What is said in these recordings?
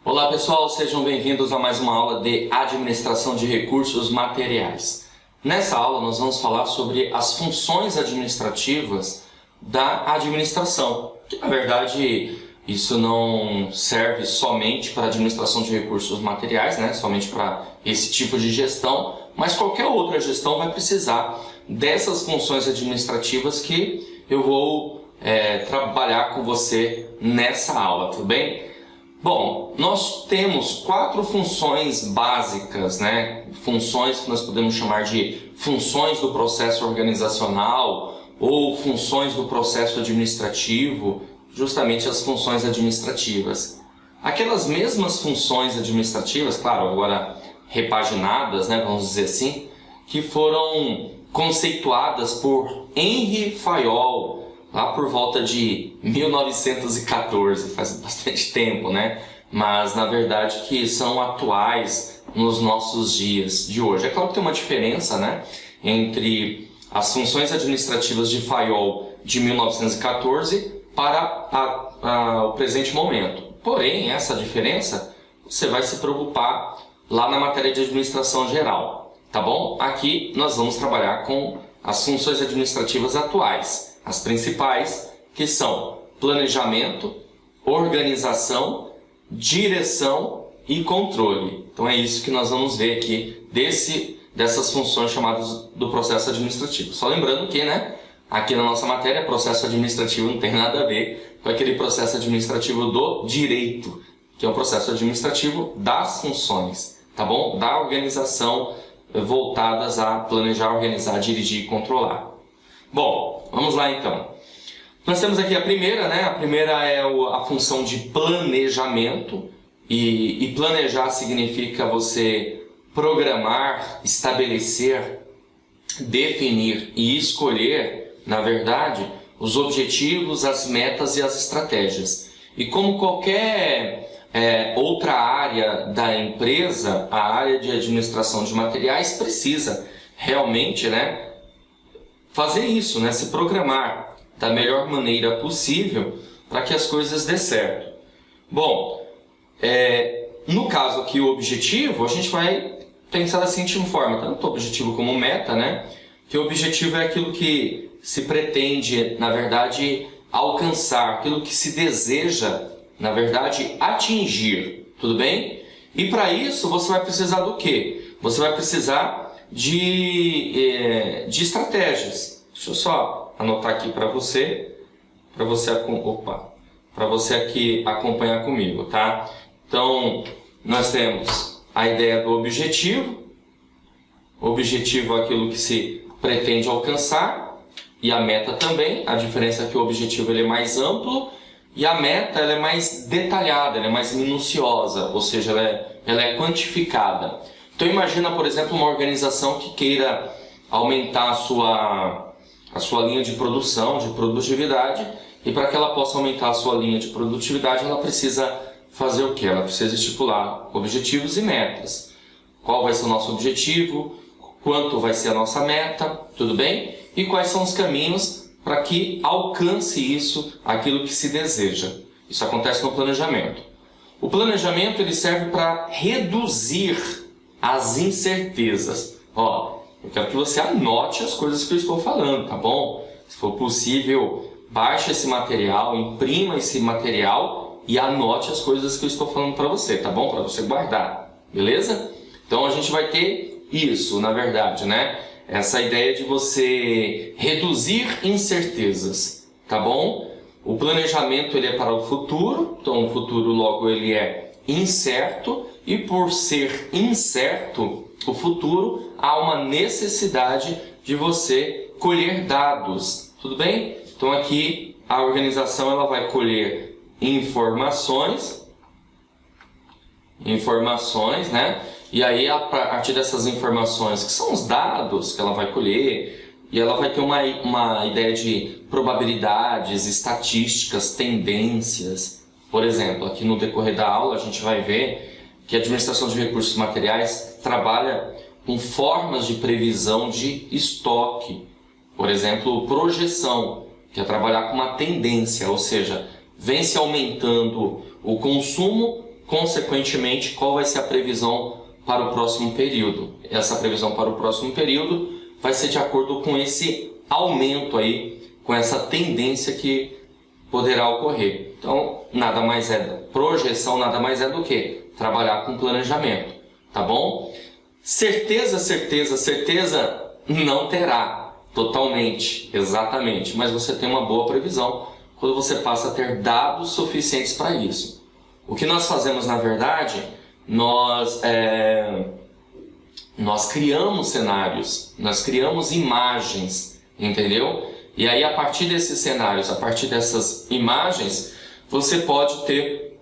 Olá pessoal, sejam bem-vindos a mais uma aula de Administração de Recursos Materiais. Nessa aula nós vamos falar sobre as funções administrativas da administração, que na verdade isso não serve somente para a administração de recursos materiais, somente para esse tipo de gestão, mas qualquer outra gestão vai precisar dessas funções administrativas que eu vou trabalhar com você nessa aula, tudo bem? Bom, nós temos 4 funções básicas, funções que nós podemos chamar de funções do processo organizacional ou funções do processo administrativo, justamente as funções administrativas. Aquelas mesmas funções administrativas, claro, agora repaginadas, vamos dizer assim, que foram conceituadas por Henry Fayol, lá por volta de 1914, faz bastante tempo, mas na verdade que são atuais nos nossos dias de hoje. É claro que tem uma diferença, entre as funções administrativas de Fayol de 1914 para o presente momento. Porém, essa diferença você vai se preocupar lá na matéria de administração geral, tá bom? Aqui nós vamos trabalhar com as funções administrativas atuais. As principais, que são planejamento, organização, direção e controle. Então é isso que nós vamos ver aqui dessas funções chamadas do processo administrativo. Só lembrando que, aqui na nossa matéria, processo administrativo não tem nada a ver com aquele processo administrativo do direito, que é o processo administrativo das funções, tá bom? Da organização voltadas a planejar, organizar, dirigir e controlar. Bom, vamos lá então. Nós temos aqui a primeira, A primeira é a função de planejamento. E planejar significa você programar, estabelecer, definir e escolher, na verdade, os objetivos, as metas e as estratégias. E como qualquer outra área da empresa, a área de administração de materiais precisa realmente, fazer isso, se programar da melhor maneira possível para que as coisas dê certo. Bom, no caso aqui o objetivo, a gente vai pensar da seguinte forma, tanto o objetivo como meta, que o objetivo é aquilo que se pretende, na verdade, alcançar, aquilo que se deseja, na verdade, atingir, tudo bem? E para isso você vai precisar do quê? Você vai precisar de estratégias. Deixa eu só anotar aqui para você aqui acompanhar comigo, tá? Então, nós temos a ideia do objetivo. O objetivo é aquilo que se pretende alcançar e a meta também. A diferença é que o objetivo ele é mais amplo e a meta ela é mais detalhada, ela é mais minuciosa, ou seja, ela é quantificada. Então imagina, por exemplo, uma organização que queira aumentar a sua linha de produção, de produtividade, e para que ela possa aumentar a sua linha de produtividade, ela precisa fazer o quê? Ela precisa estipular objetivos e metas. Qual vai ser o nosso objetivo? Quanto vai ser a nossa meta? Tudo bem? E quais são os caminhos para que alcance isso, aquilo que se deseja? Isso acontece no planejamento. O planejamento ele serve para reduzir as incertezas. Eu quero que você anote as coisas que eu estou falando, tá bom? Se for possível, baixe esse material, imprima esse material e anote as coisas que eu estou falando para você, tá bom? Para você guardar, beleza? Então a gente vai ter isso, na verdade, Essa ideia de você reduzir incertezas, tá bom? O planejamento ele é para o futuro, então o futuro logo ele é incerto. E por ser incerto o futuro, há uma necessidade de você colher dados, tudo bem? Então aqui a organização ela vai colher informações, E aí a partir dessas informações, que são os dados que ela vai colher, e ela vai ter uma ideia de probabilidades, estatísticas, tendências. Por exemplo, aqui no decorrer da aula a gente vai ver que a administração de recursos materiais trabalha com formas de previsão de estoque. Por exemplo, projeção, que é trabalhar com uma tendência, ou seja, vem se aumentando o consumo consequentemente, qual vai ser a previsão para o próximo período. Essa previsão para o próximo período vai ser de acordo com esse aumento aí, com essa tendência que poderá ocorrer. Então, nada mais é projeção, nada mais é do que trabalhar com planejamento, tá bom? Certeza não terá totalmente, exatamente, mas você tem uma boa previsão quando você passa a ter dados suficientes para isso. O que nós fazemos, na verdade, nós criamos cenários, nós criamos imagens, entendeu? E aí, a partir desses cenários, a partir dessas imagens, você pode ter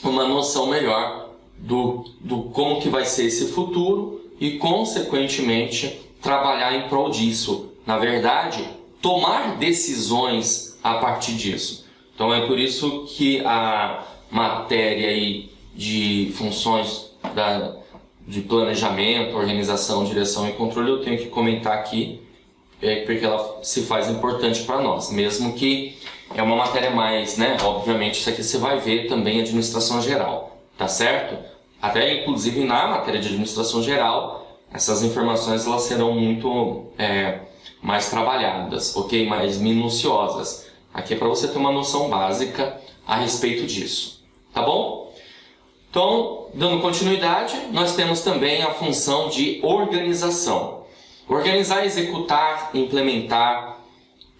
uma noção melhor do como que vai ser esse futuro e, consequentemente, trabalhar em prol disso. Na verdade, tomar decisões a partir disso. Então, é por isso que a matéria aí de funções de planejamento, organização, direção e controle eu tenho que comentar aqui, porque ela se faz importante para nós, mesmo que é uma matéria mais, né? Obviamente isso aqui você vai ver também administração geral, tá certo? Até inclusive na matéria de administração geral, essas informações elas serão muito mais trabalhadas, ok? Mais minuciosas. Aqui é para você ter uma noção básica a respeito disso, tá bom? Então, dando continuidade, nós temos também a função de organização. Organizar, executar, implementar,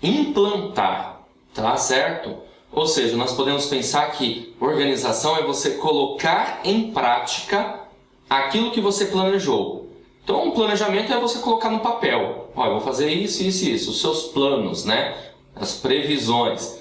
implantar, tá certo? Ou seja, nós podemos pensar que organização é você colocar em prática aquilo que você planejou. Então, um planejamento é você colocar no papel. Olha, eu vou fazer isso, isso e isso. Os seus planos, né? As previsões.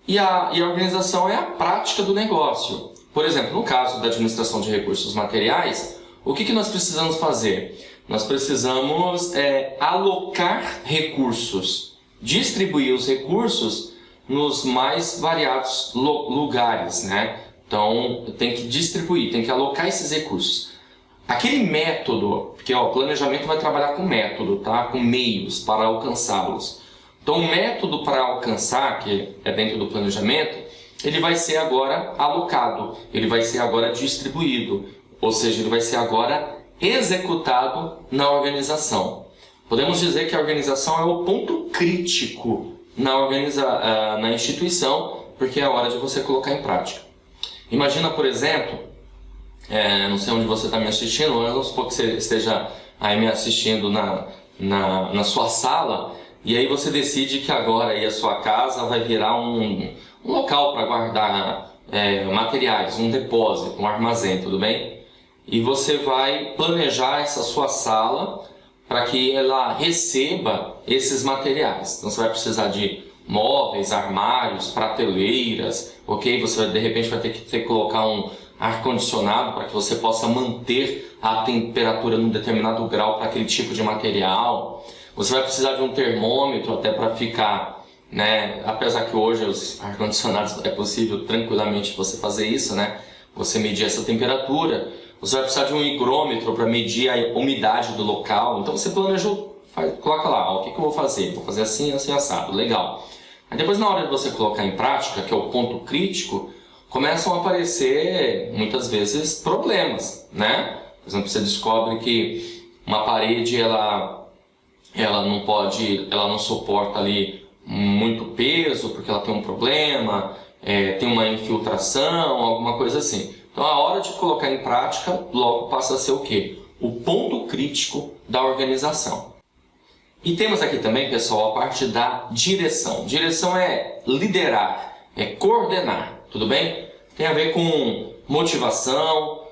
E a organização é a prática do negócio. Por exemplo, no caso da administração de recursos materiais, o que nós precisamos fazer? Nós precisamos alocar recursos, distribuir os recursos nos mais variados lugares, né? Então, tem que distribuir, tem que alocar esses recursos. Aquele método, porque o planejamento vai trabalhar com método, tá? Com meios para alcançá-los. Então, o método para alcançar, que é dentro do planejamento, ele vai ser agora alocado, ele vai ser agora distribuído, ou seja, ele vai ser agora executado na organização. Podemos dizer que a organização é o ponto crítico na instituição, porque é a hora de você colocar em prática. Imagina, por exemplo, não sei onde você está me assistindo, mas vamos supor que você esteja aí me assistindo na sua sala, e aí você decide que agora aí a sua casa vai virar um local para guardar materiais, um depósito, um armazém, tudo bem? E você vai planejar essa sua sala para que ela receba esses materiais. Então você vai precisar de móveis, armários, prateleiras, ok? Você de repente vai ter que colocar um ar-condicionado para que você possa manter a temperatura num determinado grau para aquele tipo de material. Você vai precisar de um termômetro até para ficar, né? Apesar que hoje os ar-condicionados é possível tranquilamente você fazer isso, né? Você medir essa temperatura. Você vai precisar de um higrômetro para medir a umidade do local. Então você planejou, coloca lá, o que eu vou fazer? Vou fazer assim, assim, assado, legal. Aí depois na hora de você colocar em prática, que é o ponto crítico, começam a aparecer muitas vezes problemas, né? Por exemplo, você descobre que uma parede ela não suporta ali muito peso porque ela tem um problema, tem uma infiltração, alguma coisa assim. Então a hora de colocar em prática logo passa a ser o quê? O ponto crítico da organização. E temos aqui também, pessoal, a parte da direção. Direção é liderar, é coordenar, tudo bem? Tem a ver com motivação,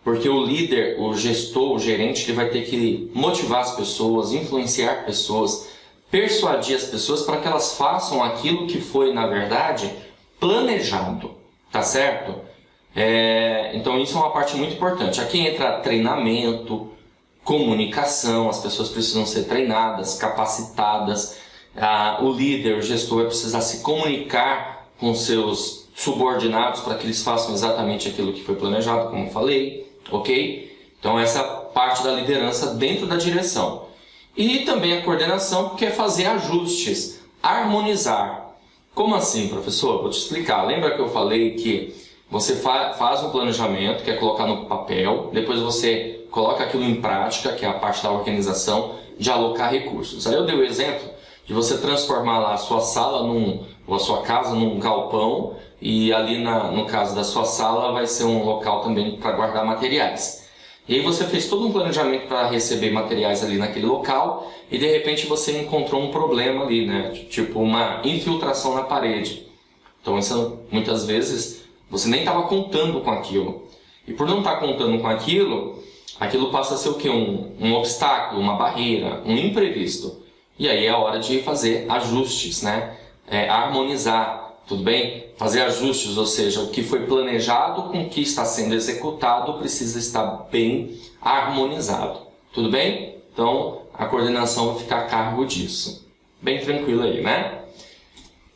porque o líder, o gestor, o gerente, ele vai ter que motivar as pessoas, influenciar pessoas, persuadir as pessoas para que elas façam aquilo que foi, na verdade, planejado, tá certo? Então isso é uma parte muito importante. Aqui entra treinamento, comunicação, as pessoas precisam ser treinadas, capacitadas. O líder, o gestor vai precisar se comunicar com seus subordinados para que eles façam exatamente aquilo que foi planejado, como eu falei, ok? Então essa parte da liderança dentro da direção. E também a coordenação, que é fazer ajustes, harmonizar. Como assim, professor? Vou te explicar. Lembra que eu falei que você faz um planejamento, que é colocar no papel, depois você coloca aquilo em prática, que é a parte da organização, de alocar recursos. Aí eu dei o exemplo de você transformar lá a sua sala ou a sua casa num galpão, e ali no caso da sua sala vai ser um local também para guardar materiais. E aí você fez todo um planejamento para receber materiais ali naquele local e de repente você encontrou um problema ali, né? Tipo uma infiltração na parede. Então isso, muitas vezes você nem estava contando com aquilo. E por não estar contando com aquilo passa a ser o quê? Um obstáculo, uma barreira, um imprevisto. E aí é a hora de fazer ajustes, né? Harmonizar, tudo bem? Fazer ajustes, ou seja, o que foi planejado com o que está sendo executado precisa estar bem harmonizado. Tudo bem? Então a coordenação vai ficar a cargo disso. Bem tranquilo aí, né?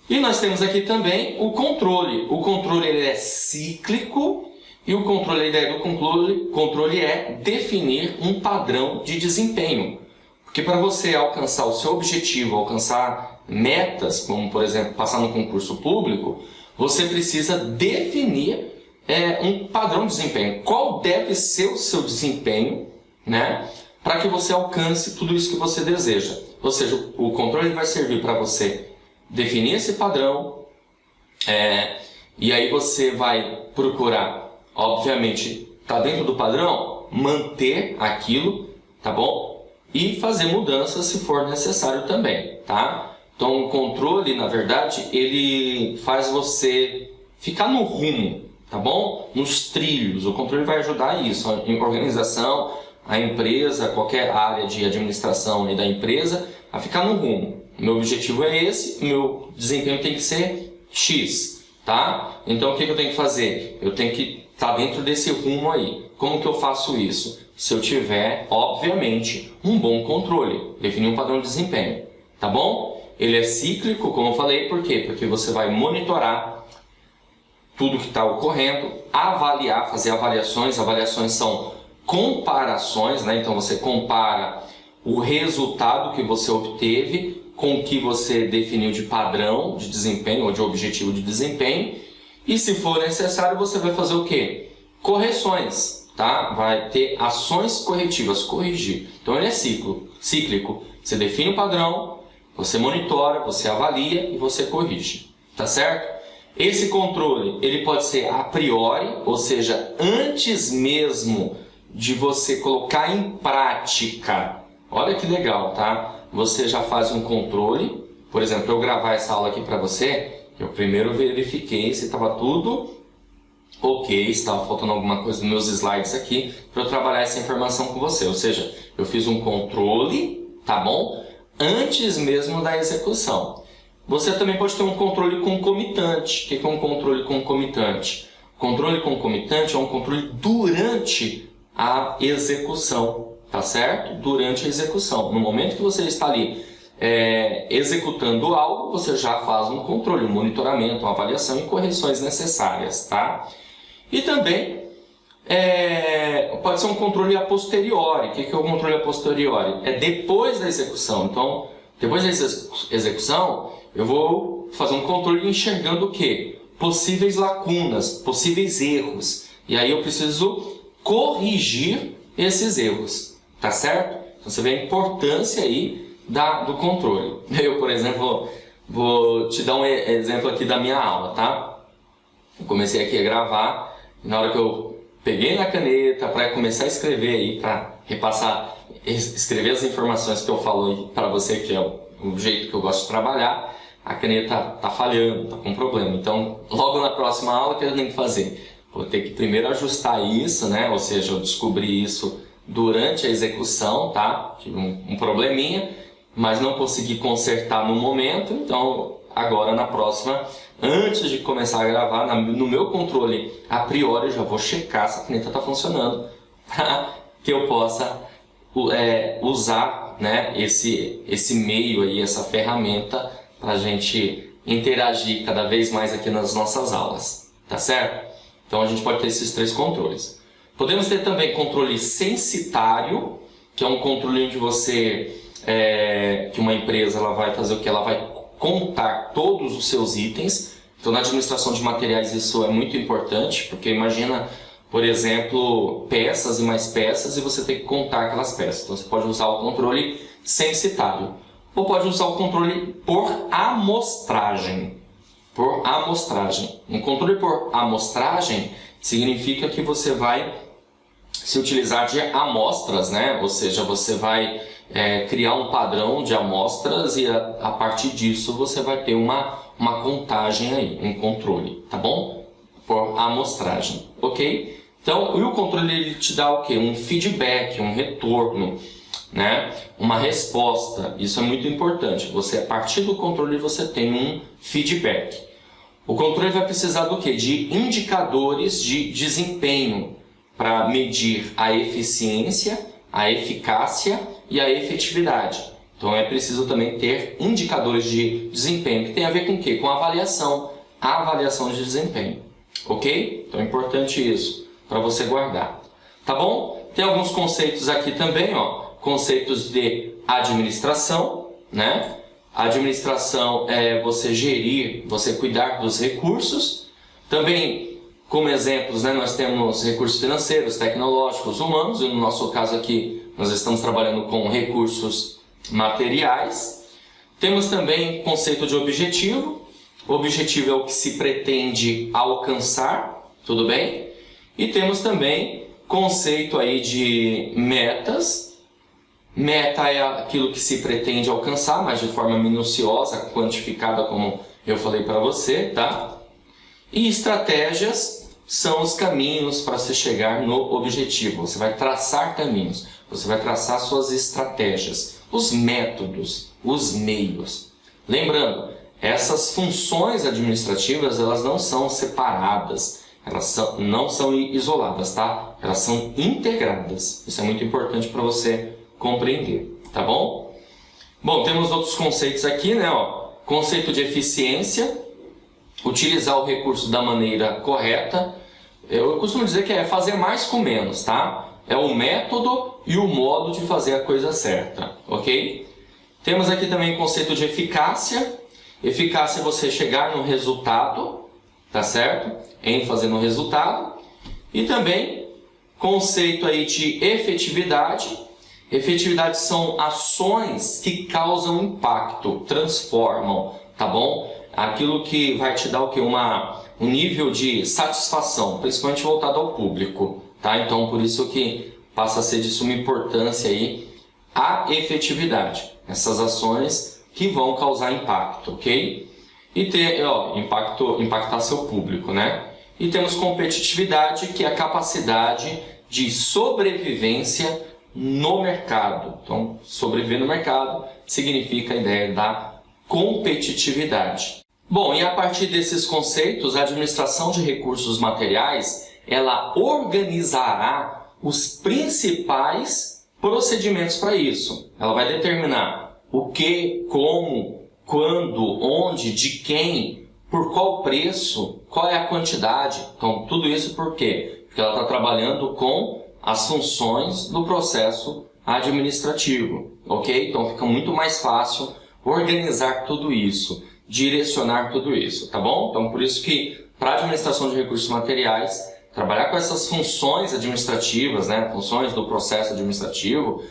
E nós temos aqui também o controle. O controle ele é cíclico e a ideia do controle é definir um padrão de desempenho. Porque para você alcançar o seu objetivo, alcançar metas, como por exemplo passar no concurso público, você precisa definir um padrão de desempenho. Qual deve ser o seu desempenho, né, para que você alcance tudo isso que você deseja. Ou seja, o controle vai servir para você definir esse padrão, e aí você vai procurar, obviamente, tá dentro do padrão, manter aquilo, tá bom? E fazer mudanças se for necessário também, tá? Então o controle, na verdade, ele faz você ficar no rumo, tá bom? Nos trilhos. O controle vai ajudar a isso, a organização, a empresa, qualquer área de administração da empresa, a ficar no rumo. Meu objetivo é esse, meu desempenho tem que ser X, tá? Então o que eu tenho que fazer? Eu tenho que estar dentro desse rumo aí. Como que eu faço isso? Se eu tiver, obviamente, um bom controle, definir um padrão de desempenho, tá bom? Ele é cíclico, como eu falei, por quê? Porque você vai monitorar tudo que está ocorrendo, avaliar, fazer avaliações. Avaliações são comparações, né? Então você compara o resultado que você obteve com o que você definiu de padrão de desempenho ou de objetivo de desempenho, e se for necessário você vai fazer o quê? Correções, tá? Vai ter ações corretivas, corrigir. Então ele é cíclico. Você define o padrão, você monitora, você avalia e você corrige, tá certo? Esse controle ele pode ser a priori, ou seja, antes mesmo de você colocar em prática. Olha que legal, tá? Você já faz um controle. Por exemplo, eu gravar essa aula aqui para você, eu primeiro verifiquei se estava tudo ok, estava faltando alguma coisa nos meus slides aqui para eu trabalhar essa informação com você. Ou seja, eu fiz um controle, tá bom? Antes mesmo da execução. Você também pode ter um controle concomitante. O que é um controle concomitante? Controle concomitante é um controle durante a execução, tá certo? Durante a execução. No momento que você está ali executando algo, você já faz um controle, um monitoramento, uma avaliação e correções necessárias, tá? E também pode ser um controle a posteriori. O que é o controle a posteriori? É depois da execução. Então, depois da execução, eu vou fazer um controle enxergando o quê? Possíveis lacunas, possíveis erros. E aí eu preciso corrigir esses erros, tá certo? Então você vê a importância aí do controle. Eu, por exemplo, vou te dar um exemplo aqui da minha aula, tá? Eu comecei aqui a gravar, e na hora que eu peguei na caneta para começar a escrever aí, para repassar, escrever as informações que eu falo para você, que é o jeito que eu gosto de trabalhar, a caneta tá falhando, tá com problema. Então, logo na próxima aula, o que eu tenho que fazer? Vou ter que primeiro ajustar isso, né? Ou seja, eu descobri isso durante a execução, tá? Tive um probleminha, mas não consegui consertar no momento. Então, agora na próxima, antes de começar a gravar, no meu controle, a priori, eu já vou checar se a caneta está funcionando, para que eu possa usar, né, esse meio aí, essa ferramenta, para a gente interagir cada vez mais aqui nas nossas aulas, tá certo? Então a gente pode ter esses três controles. Podemos ter também controle censitário, que é um controle onde que uma empresa ela vai fazer o que? Ela vai contar todos os seus itens, Então, na administração de materiais isso é muito importante, porque imagina, por exemplo, peças e mais peças e você tem que contar aquelas peças. Então, você pode usar o controle censitário ou pode usar o controle por amostragem. Por amostragem. Um controle por amostragem significa que você vai se utilizar de amostras, né? Ou seja, você vai criar um padrão de amostras e a partir disso você vai ter uma contagem aí, um controle, tá bom? Por amostragem, ok? Então, e o controle ele te dá o quê? Um feedback, um retorno, né? Uma resposta. Isso é muito importante. Você, a partir do controle você tem um feedback. O controle vai precisar do quê? De indicadores de desempenho para medir a eficiência, a eficácia e a efetividade. Então é preciso também ter indicadores de desempenho, que tem a ver com o quê? Com a avaliação de desempenho. Ok? Então é importante isso para você guardar. Tá bom? Tem alguns conceitos aqui também, ó. Conceitos de administração, né? Administração é você gerir, você cuidar dos recursos. Também, como exemplos, né, nós temos recursos financeiros, tecnológicos, humanos. E no nosso caso aqui, nós estamos trabalhando com recursos materiais. Temos também conceito de objetivo. O objetivo é o que se pretende alcançar, tudo bem? E temos também conceito aí de metas. Meta é aquilo que se pretende alcançar, mas de forma minuciosa, quantificada, como eu falei para você, tá? E estratégias são os caminhos para se chegar no objetivo. Você vai traçar caminhos, você vai traçar suas estratégias, os métodos, os meios. Lembrando, essas funções administrativas, elas não são separadas, não são isoladas, tá? Elas são integradas. Isso é muito importante para você compreender, tá bom? Bom, temos outros conceitos aqui, né? Ó, conceito de eficiência, utilizar o recurso da maneira correta. Eu costumo dizer que é fazer mais com menos, tá? É o método e o modo de fazer a coisa certa, ok? Temos aqui também o conceito de eficácia. Eficácia é você chegar no resultado, tá certo? ênfase no resultado. E também conceito aí de efetividade. Efetividade são ações que causam impacto, transformam, tá bom? Aquilo que vai te dar o quê? Um nível de satisfação, principalmente voltado ao público, tá? Então, por isso que passa a ser de suma importância aí a efetividade. Essas ações que vão causar impacto, ok? E ter, impactar seu público, né? E temos competitividade, que é a capacidade de sobrevivência no mercado. Então, sobreviver no mercado significa a ideia da competitividade. Bom, e a partir desses conceitos, a administração de recursos materiais, ela organizará os principais procedimentos para isso. Ela vai determinar o que, como, quando, onde, de quem, por qual preço, qual é a quantidade. Então, tudo isso por quê? Porque ela está trabalhando com as funções do processo administrativo, ok? Então, fica muito mais fácil organizar tudo isso, direcionar tudo isso, tá bom? Então, por isso que, para a administração de recursos materiais, trabalhar com essas funções administrativas, né, funções do processo administrativo,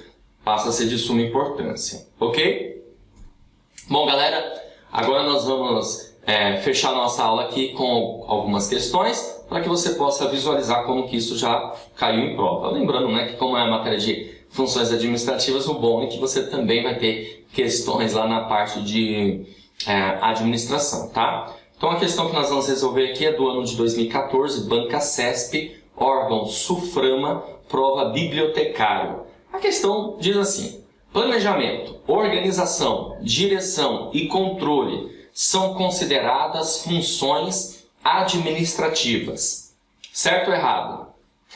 passa a ser de suma importância, ok? Bom, galera, agora nós vamos fechar nossa aula aqui com algumas questões para que você possa visualizar como que isso já caiu em prova. Lembrando, né, que como é a matéria de funções administrativas, o bom é que você também vai ter questões lá na parte de administração, tá? Então a questão que nós vamos resolver aqui é do ano de 2014, Banca CESP, órgão SUFRAMA, prova bibliotecário. A questão diz assim: planejamento, organização, direção e controle são consideradas funções administrativas. Certo ou errado?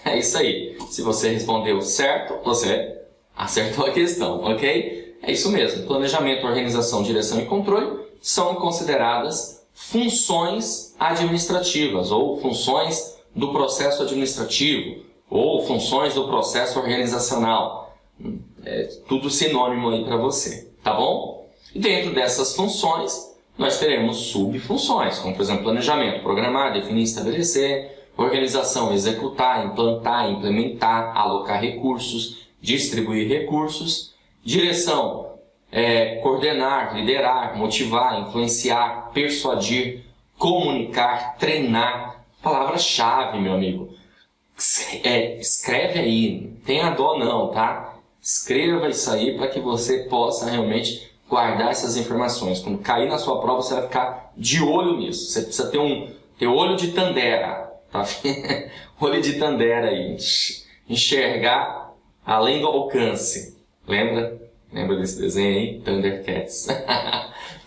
É isso aí. Se você respondeu certo, você acertou a questão, ok? É isso mesmo. Planejamento, organização, direção e controle são consideradas funções administrativas ou funções do processo administrativo ou funções do processo organizacional. É tudo sinônimo aí para você, tá bom? E dentro dessas funções, nós teremos subfunções, como por exemplo planejamento, programar, definir, estabelecer, organização, executar, implantar, implementar, alocar recursos, distribuir recursos, direção, coordenar, liderar, motivar, influenciar, persuadir, comunicar, treinar. Palavra-chave, meu amigo. Escreve aí, não tenha dó não, tá? Escreva isso aí para que você possa realmente guardar essas informações. Quando cair na sua prova, você vai ficar de olho nisso. Você precisa ter olho de Tandera, tá? Olho de Tandera aí. Enxergar além do alcance. Lembra? Lembra desse desenho aí? Thundercats.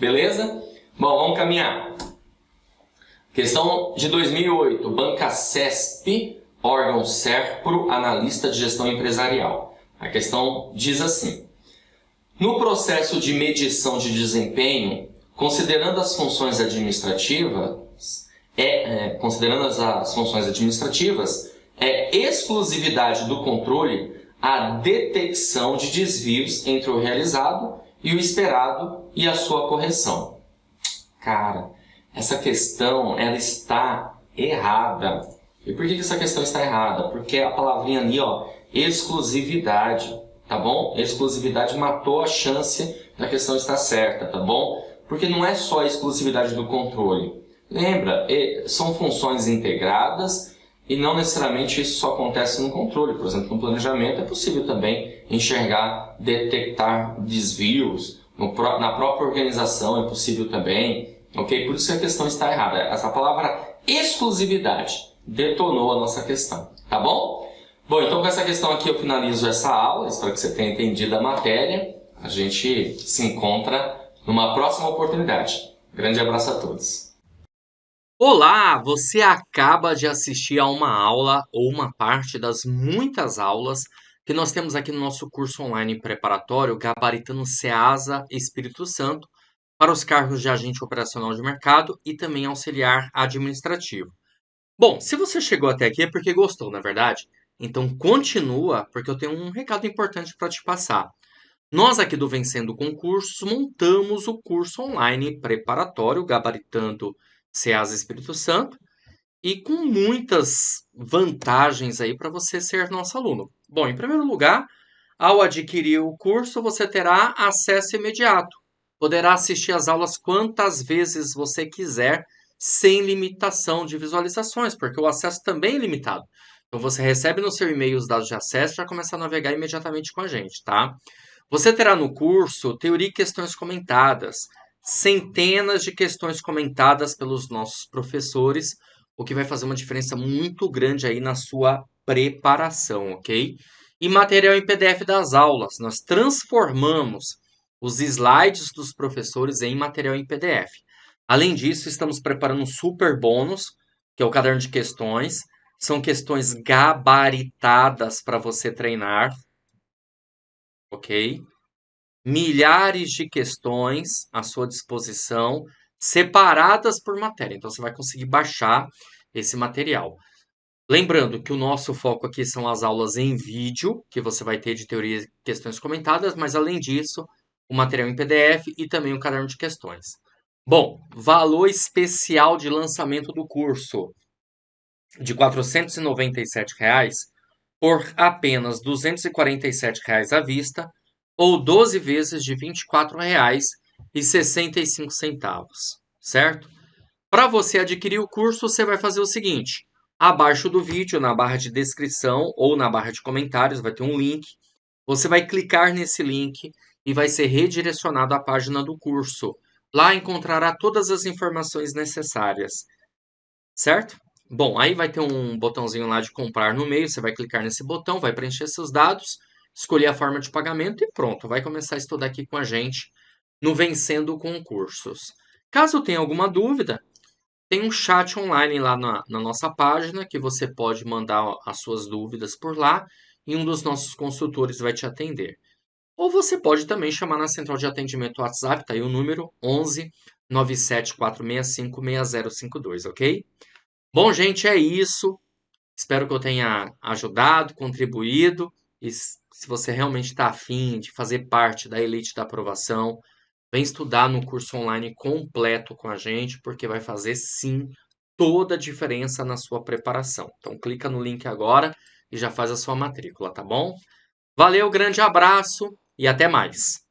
Beleza? Bom, vamos caminhar. Questão de 2008. Banca CESP, órgão SERPRO, analista de gestão empresarial. A questão diz assim: no processo de medição de desempenho, considerando as funções administrativas, é exclusividade do controle a detecção de desvios entre o realizado e o esperado e a sua correção. Cara, essa questão ela está errada. E por que essa questão está errada? Porque a palavrinha ali, ó, exclusividade, tá bom? Exclusividade matou a chance da questão estar certa, tá bom? Porque não é só a exclusividade do controle. Lembra, são funções integradas e não necessariamente isso só acontece no controle. Por exemplo, no planejamento é possível também enxergar, detectar desvios. Na própria organização é possível também. Ok? Por isso que a questão está errada. Essa palavra exclusividade detonou a nossa questão. Tá bom? Bom, então com essa questão aqui eu finalizo essa aula. Espero que você tenha entendido a matéria. A gente se encontra numa próxima oportunidade. Grande abraço a todos. Olá, você acaba de assistir a uma aula ou uma parte das muitas aulas que nós temos aqui no nosso curso online preparatório Gabaritando Ceasa Espírito Santo para os cargos de agente operacional de mercado e também auxiliar administrativo. Bom, se você chegou até aqui é porque gostou, na verdade? Então continua, porque eu tenho um recado importante para te passar. Nós aqui do Vencendo Concursos montamos o curso online preparatório Gabaritando Ceasa Espírito Santo e com muitas vantagens aí para você ser nosso aluno. Bom, em primeiro lugar, ao adquirir o curso, você terá acesso imediato. Poderá assistir às aulas quantas vezes você quiser, sem limitação de visualizações, porque o acesso também é limitado. Então você recebe no seu e-mail os dados de acesso e já começa a navegar imediatamente com a gente, tá? Você terá no curso teoria e questões comentadas, centenas de questões comentadas pelos nossos professores, o que vai fazer uma diferença muito grande aí na sua preparação, ok? E material em PDF das aulas. Nós transformamos os slides dos professores em material em PDF. Além disso, estamos preparando um super bônus, que é o caderno de questões. São questões gabaritadas para você treinar, ok? Milhares de questões à sua disposição, separadas por matéria. Então você vai conseguir baixar esse material. Lembrando que o nosso foco aqui são as aulas em vídeo, que você vai ter de teoria e questões comentadas, mas além disso, o material em PDF e também o caderno de questões. Bom, valor especial de lançamento do curso de R$ 497 por apenas R$ 247 à vista ou 12 vezes de R$ 24,65, certo? Para você adquirir o curso, você vai fazer o seguinte: abaixo do vídeo, na barra de descrição ou na barra de comentários, vai ter um link. Você vai clicar nesse link e vai ser redirecionado à página do curso. Lá encontrará todas as informações necessárias, certo? Bom, aí vai ter um botãozinho lá de comprar no meio, você vai clicar nesse botão, vai preencher seus dados, escolher a forma de pagamento e pronto, vai começar a estudar aqui com a gente no Vencendo Concursos. Caso tenha alguma dúvida, tem um chat online lá na nossa página que você pode mandar as suas dúvidas por lá e um dos nossos consultores vai te atender. Ou você pode também chamar na central de atendimento WhatsApp, tá aí o número 11 97465 6052, ok? Bom, gente, é isso. Espero que eu tenha ajudado, contribuído. E se você realmente está afim de fazer parte da elite da aprovação, Vem estudar no curso online completo com a gente, porque vai fazer sim toda a diferença na sua preparação. Então clica no link agora e já faz a sua matrícula, tá bom? Valeu, grande abraço e até mais.